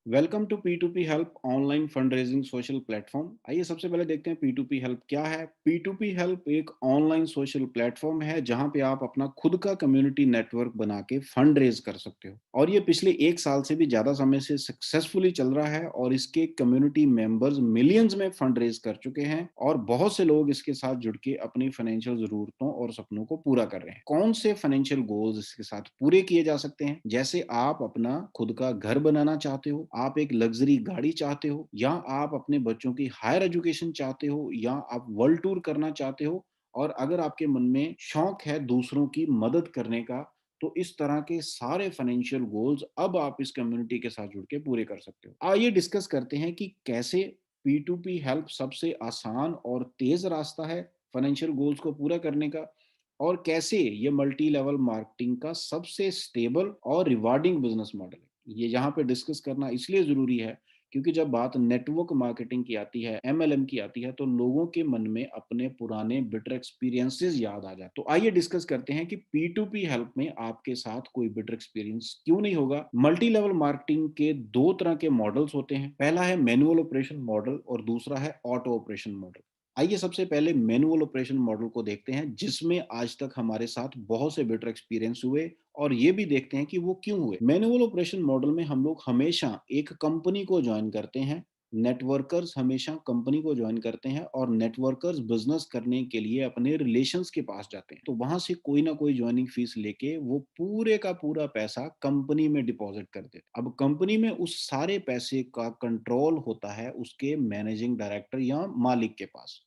Welcome to P2P help online fund raising social platform. आइए सबसे पहले देखते हैं P2P हेल्प क्या है। P2P हेल्प एक ऑनलाइन सोशल प्लेटफॉर्म है जहां पे आप अपना खुद का कम्युनिटी नेटवर्क बना के फंड रेज कर सकते हो और ये पिछले 1 साल से भी ज्यादा समय से सक्सेसफुली चल रहा है और इसके कम्युनिटी मेंबर्स मिलियंस में फंड रेज कर चुके हैं और बहुत से लोग इसके साथ जुड़ के अपनी फाइनेंशियल जरूरतों और सपनों को पूरा कर रहे हैं। कौन से फाइनेंशियल गोल्स इसके साथ पूरे किए जा सकते हैं? जैसे आप अपना खुद का घर बनाना चाहते हो, आप एक लग्जरी गाड़ी चाहते हो, या आप अपने बच्चों की हायर एजुकेशन चाहते हो, या आप वर्ल्ड टूर करना चाहते हो, और अगर आपके मन में शौक है दूसरों की मदद करने का, तो इस तरह के सारे फाइनेंशियल गोल्स अब आप इस कम्युनिटी के साथ जुड़ के पूरे कर सकते हो। आइए डिस्कस करते हैं कि कैसे P2P हेल्प सबसे आसान और तेज रास्ता है फाइनेंशियल गोल्स को पूरा करने का, और कैसे ये मल्टी लेवल मार्केटिंग का सबसे स्टेबल और रिवार्डिंग बिजनेस मॉडल है। ये यहाँ पे डिस्कस करना इसलिए जरूरी है क्योंकि जब बात नेटवर्क मार्केटिंग की आती है, MLM की आती है, तो लोगों के मन में अपने पुराने बिटर एक्सपीरियंसेस याद आ जाए। तो आइए डिस्कस करते हैं कि P2P हेल्प में आपके साथ कोई बिटर एक्सपीरियंस क्यों नहीं होगा। मल्टी लेवल मार्केटिंग के दो तरह के मॉडल्स होते हैं। पहला है मैनुअल ऑपरेशन मॉडल और दूसरा है ऑटो ऑपरेशन मॉडल। आइए सबसे पहले मैनुअल ऑपरेशन मॉडल को देखते हैं, जिसमें आज तक हमारे साथ बहुत से बेटर एक्सपीरियंस हुए और ये भी देखते हैं कि वो क्यों हुए। मैनुअल ऑपरेशन मॉडल में हम लोग हमेशा एक कंपनी को ज्वाइन करते हैं, नेटवर्कर्स हमेशा कंपनी को ज्वाइन करते हैं और नेटवर्कर्स बिजनेस करने के लिए अपने रिलेशंस के पास जाते हैं, तो वहां से कोई ना कोई ज्वाइनिंग फीस लेके वो पूरे का पूरा पैसा कंपनी में डिपॉजिट कर देते हैं। अब कंपनी में उस सारे पैसे का कंट्रोल होता है उसके मैनेजिंग डायरेक्टर या मालिक के पास।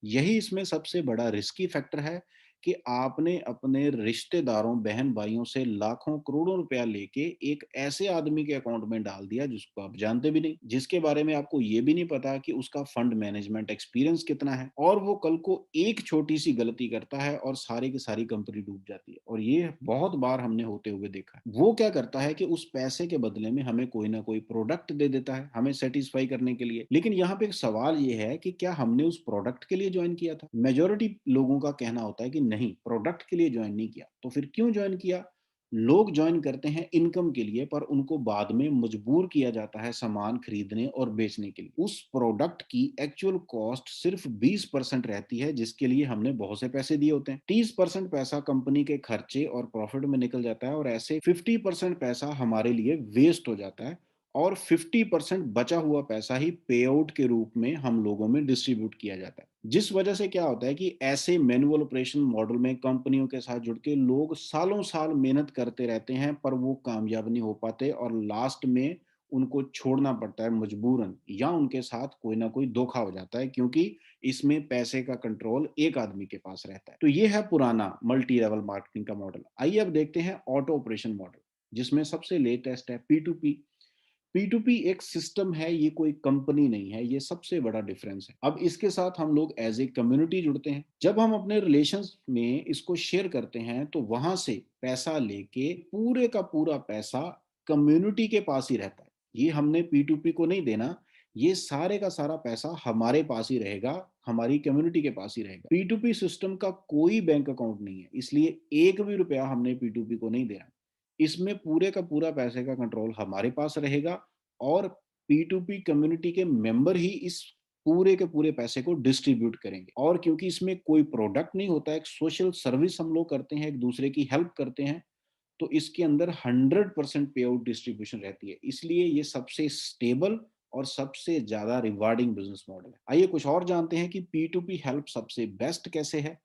यही इसमें सबसे बड़ा रिस्की फैक्टर है कि आपने अपने रिश्तेदारों बहन भाइयों से लाखों करोड़ों रुपया लेके एक ऐसे आदमी के अकाउंट में डाल दिया जिसको आप जानते भी नहीं, जिसके बारे में आपको ये भी नहीं पता कि उसका फंड मैनेजमेंट एक्सपीरियंस कितना है, और वो कल को एक छोटी सी गलती करता है और सारी की सारी कंपनी डूब जाती है। और ये बहुत बार हमने होते हुए देखा है। वो क्या करता है कि उस पैसे के बदले में हमें कोई ना कोई प्रोडक्ट दे देता है हमें सेटिस्फाई करने के लिए, लेकिन यहाँ पे एक सवाल ये है कि क्या हमने उस प्रोडक्ट के लिए ज्वाइन किया था? मेजोरिटी लोगों का कहना होता है कि नहीं, प्रोडक्ट के लिए ज्वाइन नहीं किया। तो फिर क्यों ज्वाइन किया? लोग ज्वाइन करते हैं इनकम के लिए, पर उनको बाद में मजबूर किया जाता है सामान खरीदने और बेचने के लिए। उस प्रोडक्ट की एक्चुअल कॉस्ट सिर्फ 20% रहती है, जिसके लिए हमने बहुत से पैसे दिए होते हैं। 30% पैसा कंपनी के खर्चे और प्रॉफिट में निकल जाता है और ऐसे 50% पैसा हमारे लिए वेस्ट हो जाता है, और 50% बचा हुआ पैसा ही पे आउट के रूप में हम लोगों में डिस्ट्रीब्यूट किया जाता है। जिस वजह से क्या होता है कि ऐसे मैनुअल ऑपरेशन मॉडल में कंपनियों के साथ जुड़ के लोग सालों साल मेहनत करते रहते हैं, पर वो कामयाब नहीं हो पाते और लास्ट में उनको छोड़ना पड़ता है मजबूरन, या उनके साथ कोई ना कोई धोखा हो जाता है, क्योंकि इसमें पैसे का कंट्रोल एक आदमी के पास रहता है। तो ये है पुराना मल्टी लेवल मार्केटिंग का मॉडल। आइए अब देखते हैं ऑटो ऑपरेशन मॉडल, जिसमें सबसे लेटेस्ट है P2P। P2P एक सिस्टम है, ये कोई कंपनी नहीं है, ये सबसे बड़ा डिफरेंस है। अब इसके साथ हम लोग एज ए कम्युनिटी जुड़ते हैं। जब हम अपने रिलेशंस में इसको शेयर करते हैं तो वहां से पैसा लेके पूरे का पूरा पैसा कम्युनिटी के पास ही रहता है। ये हमने P2P को नहीं देना, ये सारे का सारा पैसा हमारे पास ही रहेगा, हमारी कम्युनिटी के पास ही रहेगा। P2P सिस्टम का कोई बैंक अकाउंट नहीं है, इसलिए एक भी रुपया हमने P2P को नहीं देना। इसमें पूरे का पूरा पैसे का कंट्रोल हमारे पास रहेगा और P2P कम्युनिटी के मेंबर ही इस पूरे के पूरे पैसे को डिस्ट्रीब्यूट करेंगे। और क्योंकि इसमें कोई प्रोडक्ट नहीं होता, एक सोशल सर्विस हम लोग करते हैं, एक दूसरे की हेल्प करते हैं, तो इसके अंदर 100% पे आउट डिस्ट्रीब्यूशन रहती है। इसलिए ये सबसे स्टेबल और सबसे ज्यादा रिवार्डिंग बिजनेस मॉडल है। आइए कुछ और जानते हैं कि P2P हेल्प सबसे बेस्ट कैसे है।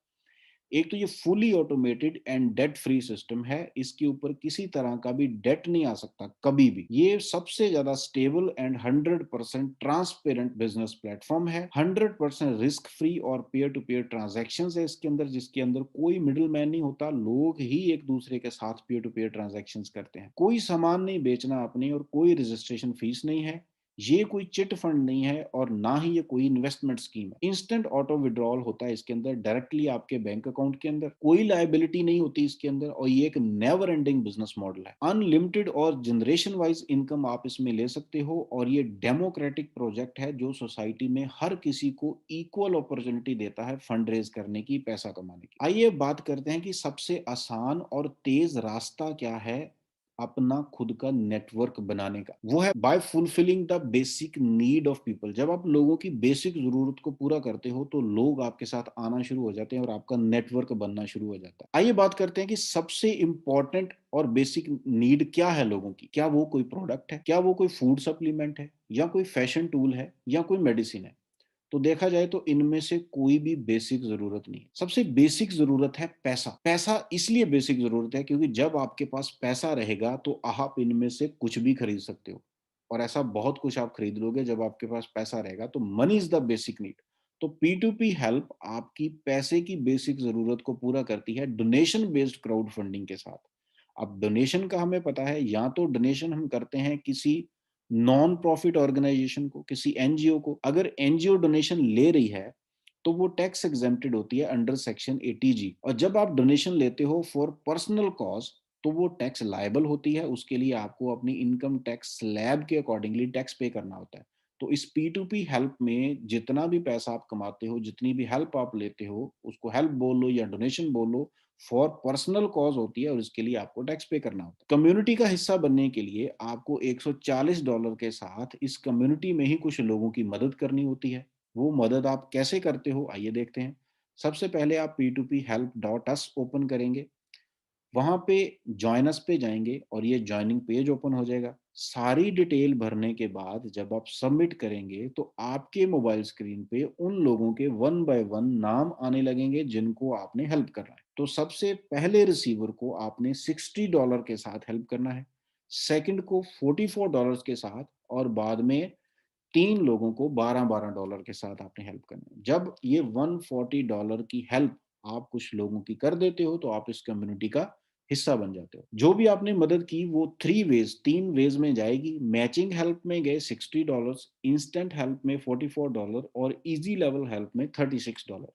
एक तो ये fully automated and debt free system है, इसके ऊपर किसी तरह का भी डेट नहीं आ सकता कभी भी। ये सबसे ज्यादा stable and 100% transparent business platform है। 100% रिस्क फ्री और पीयर टू पीयर ट्रांजेक्शन है इसके अंदर, जिसके अंदर कोई मिडिल मैन नहीं होता, लोग ही एक दूसरे के साथ पीयर टू पीयर ट्रांजेक्शन करते हैं। कोई सामान नहीं बेचना अपने और कोई रजिस्ट्रेशन फीस नहीं है। ये कोई चिट फंड नहीं है और ना ही ये कोई इन्वेस्टमेंट स्कीम है। इंस्टेंट ऑटो विड्रॉल होता है इसके अंदर डायरेक्टली आपके बैंक अकाउंट के अंदर, कोई लायबिलिटी नहीं होती इसके अंदर, और ये एक नेवर एंडिंग बिजनेस मॉडल है। अनलिमिटेड और जनरेशन वाइज इनकम आप इसमें ले सकते हो, और ये डेमोक्रेटिक प्रोजेक्ट है जो सोसाइटी में हर किसी को इक्वल अपॉर्चुनिटी देता है फंड रेज करने की, पैसा कमाने की। आइए बात करते हैं कि सबसे आसान और तेज रास्ता क्या है अपना खुद का नेटवर्क बनाने का, वो है by fulfilling the basic need of people. जब आप लोगों की बेसिक जरूरत को पूरा करते हो तो लोग आपके साथ आना शुरू हो जाते हैं और आपका नेटवर्क बनना शुरू हो जाता है। आइए बात करते हैं कि सबसे इंपॉर्टेंट और बेसिक नीड क्या है लोगों की। क्या वो कोई प्रोडक्ट है, क्या वो कोई फूड सप्लीमेंट है, या कोई फैशन टूल है, या कोई मेडिसिन है? तो देखा जाए तो इनमें से कोई भी बेसिक जरूरत नहीं है। सबसे बेसिक जरूरत है पैसा। पैसा इसलिए बेसिक जरूरत है क्योंकि जब आपके पास पैसा रहेगा तो आप इनमें से कुछ भी खरीद सकते हो, और ऐसा बहुत कुछ आप खरीद लोगे जब आपके पास पैसा रहेगा। तो money is the basic need. तो P2P हेल्प आपकी पैसे की बेसिक जरूरत को पूरा करती है डोनेशन बेस्ड क्राउड फंडिंग के साथ। अब डोनेशन का हमें पता है, या तो डोनेशन हम करते हैं किसी नॉन प्रॉफिट ऑर्गेनाइजेशन को, किसी एनजीओ को। अगर एनजीओ डोनेशन ले रही है तो वो टैक्स एग्जेम्प्टेड होती है अंडर सेक्शन 80G। और जब आप डोनेशन लेते हो फॉर पर्सनल कॉज तो वो टैक्स लायबल होती है। उसके लिए आपको अपनी इनकम टैक्स स्लैब के अकॉर्डिंगली टैक्स पे करना होता है। तो इस P2P हेल्प में जितना भी पैसा आप कमाते हो, जितनी भी हेल्प आप लेते हो, उसको हेल्प बोल लो या डोनेशन बोल लो, फॉर पर्सनल कॉज होती है और इसके लिए आपको टैक्स पे करना होता है। कम्युनिटी का हिस्सा बनने के लिए आपको $140 के साथ इस कम्युनिटी में ही कुछ लोगों की मदद करनी होती है। वो मदद आप कैसे करते हो, आइए देखते हैं। सबसे पहले आप P2P help.us ओपन करेंगे, वहां पे जॉइन अस पे जाएंगे और ये ज्वाइनिंग पेज ओपन हो जाएगा। सारी डिटेल भरने के बाद जब आप सबमिट करेंगे तो आपके मोबाइल स्क्रीन पे उन लोगों के वन बाय वन नाम आने लगेंगे जिनको आपने हेल्प करना है। तो सबसे पहले रिसीवर को आपने $60 के साथ हेल्प करना है, सेकंड को $44 के साथ, और बाद में 3 लोगों को $12-12 के साथ आपने हेल्प करना है। जब ये $140 की हेल्प आप कुछ लोगों की कर देते हो तो आप इस कम्युनिटी का हिस्सा बन जाते हो। जो भी आपने मदद की वो 3 वेज में जाएगी। मैचिंग हेल्प में गए $60, इंस्टेंट हेल्प में $44 और इजी लेवल हेल्प में $36।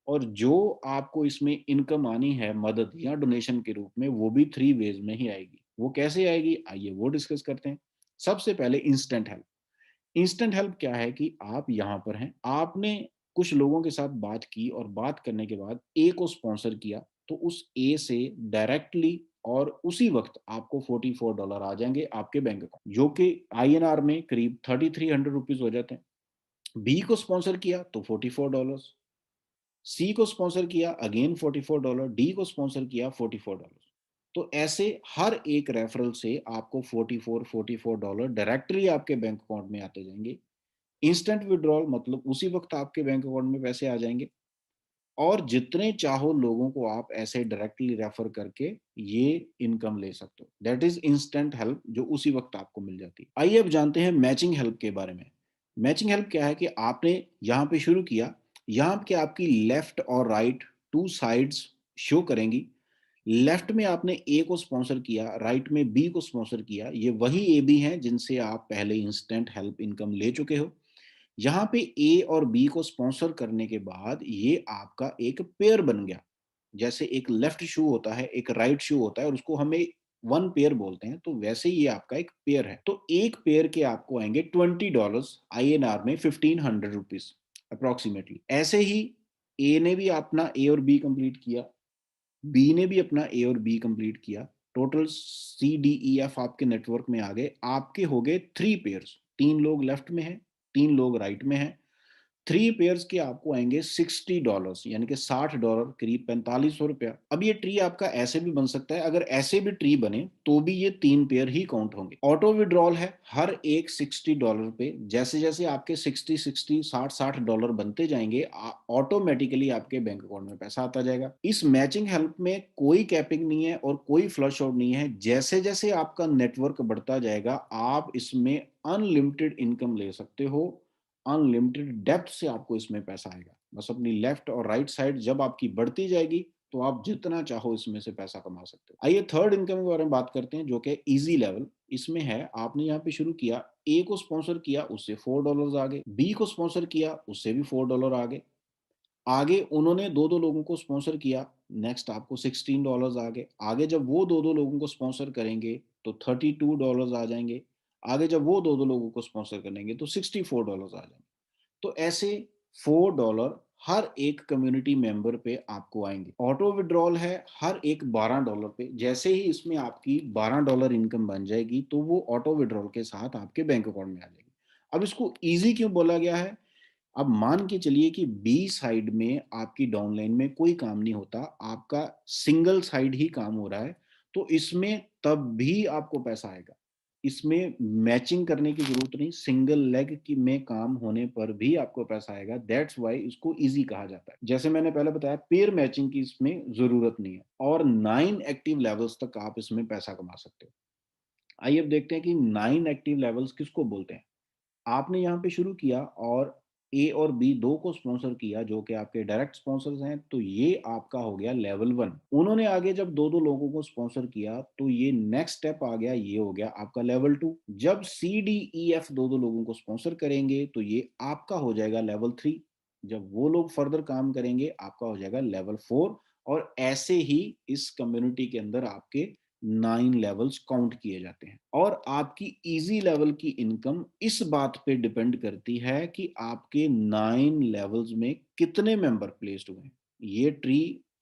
और जो आपको इसमें इनकम आनी है मदद या डोनेशन के रूप में, वो भी 3 वेज में ही आएगी। वो कैसे आएगी, आइए वो डिस्कस करते हैं। सबसे पहले इंस्टेंट हेल्प। इंस्टेंट हेल्प क्या है कि आप यहाँ पर हैं, आपने कुछ लोगों के साथ बात की और बात करने के बाद ए को स्पॉन्सर किया, तो उस ए से डायरेक्टली और उसी वक्त आपको $44 आ जाएंगे आपके बैंक अकाउंट, जो कि INR में करीब 3300 रुपीज हो जाते हैं। बी को स्पॉन्सर किया तो $44, सी को स्पॉन्सर किया अगेन $44, डी को स्पॉन्सर किया $44। तो ऐसे हर एक रेफरल से आपको $44 डायरेक्टली आपके बैंक अकाउंट में आते जाएंगे। इंस्टेंट विड्रॉल मतलब उसी वक्त आपके बैंक अकाउंट में पैसे आ जाएंगे, और जितने चाहो लोगों को आप ऐसे डायरेक्टली रेफर करके ये इनकम ले सकते हो। दैट इज इंस्टेंट हेल्प जो उसी वक्त आपको मिल जाती है। आइए अब जानते हैं मैचिंग हेल्प के बारे में। मैचिंग हेल्प क्या है कि आपने यहाँ पे शुरू किया, यहाँ पे आपकी लेफ्ट और राइट टू साइड्स शो करेंगी। लेफ्ट में आपने ए को स्पॉन्सर किया, राइट में बी को स्पॉन्सर किया। ये वही ए बी हैं जिनसे आप पहले इंस्टेंट हेल्प इनकम ले चुके हो। यहाँ पे ए और बी को स्पॉन्सर करने के बाद ये आपका एक पेयर बन गया। जैसे एक लेफ्ट शू होता है, एक राइट शू होता है, और उसको हमें वन पेयर बोलते हैं, तो वैसे ही ये आपका एक पेयर है। तो एक पेयर के आपको आएंगे $20, INR में 1500 रुपीज अप्रोक्सीमेटली। ऐसे ही ए ने भी अपना ए और बी कंप्लीट किया, बी ने भी अपना ए और बी कंप्लीट किया, टोटल CDEF आपके नेटवर्क में आ गए। आपके हो गए 3 पेयर्स, 3 लोग लेफ्ट में हैं, 3 लोग राइट में हैं। 3 पेयर्स के आपको आएंगे $60, यानी कि $60, करीब $4500। अब ये ट्री आपका ऐसे भी बन सकता है, अगर ऐसे भी ट्री बने तो भी ये 3 पेयर ही काउंट होंगे। ऑटो विड्रॉल है हर एक $60 पे। जैसे जैसे आपके 60 60 $60 बनते जाएंगे, ऑटोमेटिकली आपके बैंक अकाउंट में पैसा आता जाएगा। इस मैचिंग हेल्प में कोई कैपिंग नहीं है और कोई फ्लश आउट नहीं है। जैसे जैसे आपका नेटवर्क बढ़ता जाएगा आप इसमें अनलिमिटेड इनकम ले सकते हो, अनलिमिटेड डेप्थ से आपको इसमें पैसा आएगा। बस अपनी लेफ्ट और राइट साइड जब आपकी बढ़ती जाएगी तो आप जितना चाहो इसमें से पैसा कमा सकते हो। आइए थर्ड इनकम के बारे में बात करते हैं, जो कि इजी लेवल। इसमें है, आपने यहाँ पे शुरू किया, ए को स्पॉन्सर किया उससे $4 आ गए, बी को स्पॉन्सर किया उससे भी $4 आ गए, आगे उन्होंने दो दो लोगों को स्पॉन्सर किया, नेक्स्ट आपको $16 आ गए। आगे जब वो दो दो लोगों को स्पॉन्सर करेंगे तो $32 आ जाएंगे। आगे जब वो दो दो लोगों को स्पॉन्सर करेंगे तो $64 आ जाएंगे। तो ऐसे $4 हर एक कम्युनिटी मेंबर पे आपको आएंगे। ऑटो विड्रॉल है हर एक $12 पे। जैसे ही इसमें आपकी $12 इनकम बन जाएगी तो वो ऑटो विड्रॉल के साथ आपके बैंक अकाउंट में आ जाएगी। अब इसको इजी क्यों बोला गया है? अब मान के चलिए कि बी साइड में आपकी डाउनलाइन में कोई काम नहीं होता, आपका सिंगल साइड ही काम हो रहा है, तो इसमें तब भी आपको पैसा आएगा। इसमें मैचिंग करने की जरूरत नहीं, सिंगल लेग की में काम होने पर भी आपको पैसा आएगा। दैट्स वाई इसको इजी कहा जाता है। जैसे मैंने पहले बताया, पेयर मैचिंग की इसमें जरूरत नहीं है और 9 एक्टिव लेवल्स तक आप इसमें पैसा कमा सकते हो। आइए अब देखते हैं कि 9 एक्टिव लेवल्स किसको बोलते हैं। आपने यहाँ पे शुरू किया और ए और बी दो को स्पॉन्सर किया जो कि आपके डायरेक्ट स्पॉन्सर्स हैं, तो ये आपका हो गया लेवल 1। उन्होंने आगे जब दो दो लोगों को स्पॉन्सर किया तो ये नेक्स्ट स्टेप आ गया, ये हो गया आपका लेवल 2। जब सी डी ई एफ दो दो लोगों को स्पॉन्सर करेंगे तो ये आपका हो जाएगा लेवल 3। जब वो लोग फर्दर काम करेंगे आपका हो जाएगा लेवल 4। और ऐसे ही इस कम्युनिटी के अंदर आपके 9 लेवल्स काउंट किए जाते हैं। और आपकी इजी लेवल की इनकम इस बात पे डिपेंड करती है कि आपके 9 लेवल्स में कितने मेंबर प्लेस्ड हुए हैं। ये ट्री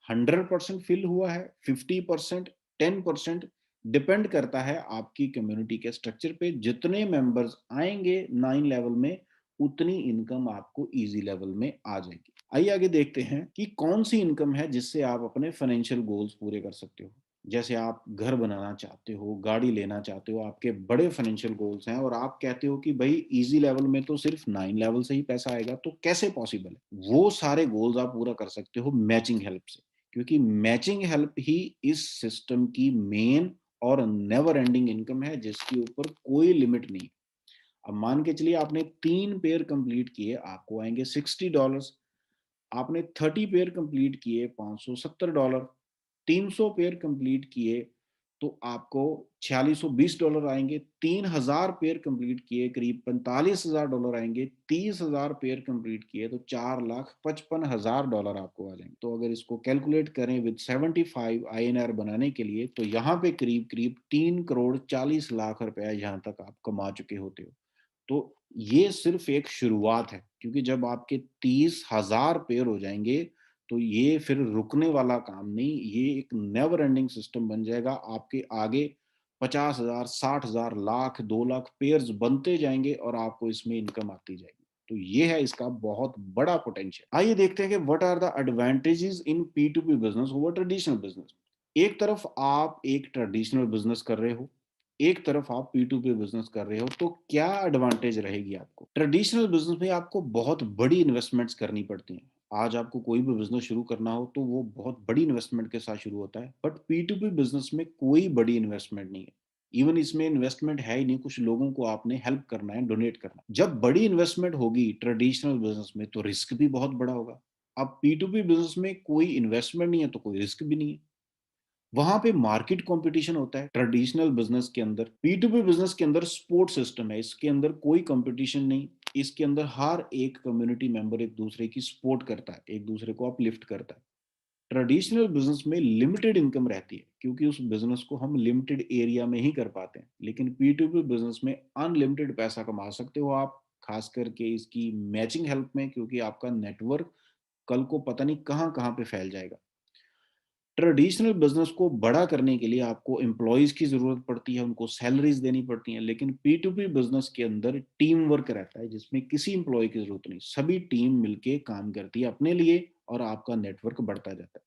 100% फिल हुआ है, 50%, 10%, डिपेंड करता है आपकी कम्युनिटी के स्ट्रक्चर पे। जितने मेंबर्स आएंगे 9 लेवल में उतनी इनकम आपको इजी लेवल में आ जाएगी। आइए आगे देखते हैं कि कौन सी इनकम है जिससे आप अपने फाइनेंशियल गोल्स पूरे कर सकते हो। जैसे आप घर बनाना चाहते हो, गाड़ी लेना चाहते हो, आपके बड़े फाइनेंशियल गोल्स हैं और आप कहते हो कि भाई इजी लेवल में तो सिर्फ 9 लेवल से ही पैसा आएगा, तो कैसे पॉसिबल है? वो सारे गोल्स आप पूरा कर सकते हो मैचिंग हेल्प से, क्योंकि मैचिंग हेल्प ही इस सिस्टम की मेन और नेवर एंडिंग इनकम है जिसके ऊपर कोई लिमिट नहीं। अब मान के चलिए आपने 3 पेयर कंप्लीट किए, आपको आएंगे $60। आपने 30 पेयर कंप्लीट किए, $570। 300 पेयर कंप्लीट किए तो आपको $4620 आएंगे। 3000 पेयर कंप्लीट किए करीब $45,000 आएंगे। 30,000 पेयर कंप्लीट किए तो $4,55,000 आपको आ जाएंगे। तो अगर इसको कैलकुलेट करें विद 75 INR बनाने के लिए तो यहाँ पे करीब करीब 3,40,00,000 रुपया यहाँ तक आप कमा चुके होते हो। तो ये सिर्फ एक शुरुआत है, क्योंकि जब आपके 30,000 पेयर हो जाएंगे तो ये फिर रुकने वाला काम नहीं, ये एक नेवर एंडिंग सिस्टम बन जाएगा। आपके आगे 50,000, 60,000, लाख, 2 लाख पेयर्स बनते जाएंगे और आपको इसमें इनकम आती जाएगी। तो ये है इसका बहुत बड़ा पोटेंशियल। आइए देखते हैं कि what are the advantages in P to P business over traditional business. एक तरफ आप एक ट्रेडिशनल बिजनेस कर रहे हो, एक तरफ आप पी टू पी बिजनेस कर रहे हो, तो क्या एडवांटेज रहेगी आपको? ट्रेडिशनल बिजनेस में आपको बहुत बड़ी इन्वेस्टमेंट्स करनी पड़ती हैं। आज आपको कोई भी बिजनेस शुरू करना हो तो वो बहुत बड़ी इन्वेस्टमेंट के साथ शुरू होता है, but P to P business में कोई बड़ी इन्वेस्टमेंट नहीं है। इवन इसमें इन्वेस्टमेंट है ही नहीं, कुछ लोगों को आपने हेल्प करना है, डोनेट करना है। जब बड़ी इन्वेस्टमेंट होगी ट्रेडिशनल बिजनेस में तो रिस्क भी बहुत बड़ा होगा। अब पी टू पी बिजनेस में कोई इन्वेस्टमेंट नहीं है तो कोई रिस्क भी नहीं है। वहां पे मार्केट कंपटीशन होता है। ट्रेडिशनल बिजनेस के अंदर, पी टू पी बिजनेस के अंदर स्पोर्ट सिस्टम है, इसके अंदर कोई कंपटीशन नहीं। इसके अंदर हर एक कम्युनिटी मेंबर एक दूसरे की सपोर्ट करता है, एक दूसरे को अपलिफ्ट करता है। ट्रेडिशनल बिजनेस में लिमिटेड इनकम रहती है क्योंकि उस बिजनेस को हम लिमिटेड एरिया में ही कर पाते हैं, लेकिन पी टू पी बिजनेस में अनलिमिटेड पैसा कमा सकते हो आप, खास करके इसकी मैचिंग हेल्प में, क्योंकि आपका नेटवर्क कल को पता नहीं कहाँ कहाँ पे फैल जाएगा। ट्रेडिशनल बिजनेस को बड़ा करने के लिए आपको एम्प्लॉयज की जरूरत पड़ती है, उनको सैलरीज देनी पड़ती हैं, लेकिन पी टू पी बिजनेस के अंदर टीम वर्क रहता है जिसमें किसी एम्प्लॉय की जरूरत नहीं, सभी टीम मिलके काम करती है अपने लिए और आपका नेटवर्क बढ़ता जाता है।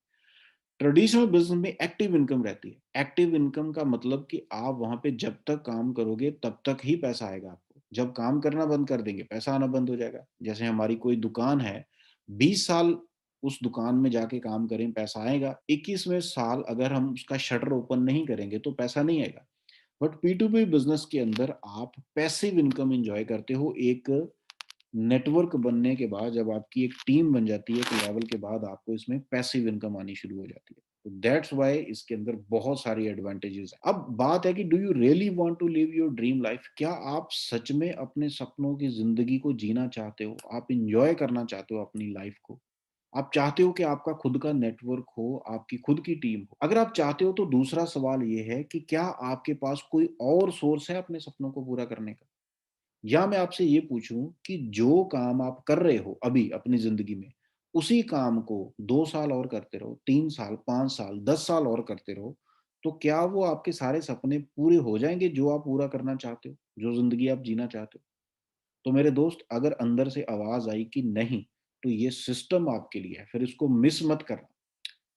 ट्रेडिशनल बिजनेस में एक्टिव इनकम रहती है। एक्टिव इनकम का मतलब कि आप वहां पे जब तक काम करोगे तब तक ही पैसा आएगा आपको, जब काम करना बंद कर देंगे पैसा आना बंद हो जाएगा। जैसे हमारी कोई दुकान है, 20 साल उस दुकान में जाके काम करें पैसा आएगा, 21वें साल अगर हम उसका शटर ओपन नहीं करेंगे तो पैसा नहीं आएगा। But P to P business के अंदर आप पैसिव इनकम एंजॉय करते हो। एक नेटवर्क बनने के बाद जब आपकी एक टीम बन जाती है एक लेवल के बाद आपको इसमें पैसिव इनकम आनी शुरू हो जाती है। तो दैट्स वाई इसके अंदर बहुत सारी एडवांटेजेस है। अब बात है कि do you really want to live your dream life? क्या आप सच में अपने सपनों की जिंदगी को जीना चाहते हो? आप इंजॉय करना चाहते हो अपनी लाइफ को? आप चाहते हो कि आपका खुद का नेटवर्क हो, आपकी खुद की टीम हो? अगर आप चाहते हो तो दूसरा सवाल ये है कि क्या आपके पास कोई और सोर्स है अपने सपनों को पूरा करने का? या मैं आपसे ये पूछूं कि जो काम आप कर रहे हो अभी अपनी जिंदगी में, उसी काम को 2 साल और करते रहो, 3 साल, 5 साल, 10 साल और करते रहो, तो क्या वो आपके सारे सपने पूरे हो जाएँगे जो आप पूरा करना चाहते हो, जो ज़िंदगी आप जीना चाहते हो? तो मेरे दोस्त, अगर अंदर से आवाज़ आई कि नहीं, तो ये सिस्टम आपके लिए है, फिर इसको मिस मत करना।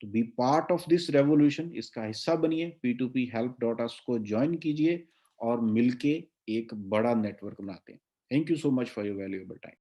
तो be part of this revolution, इसका हिस्सा बनिए, P2P हेल्प डॉट अस को जॉइन कीजिए और मिलके एक बड़ा नेटवर्क बनाते हैं। Thank you so much for your valuable time.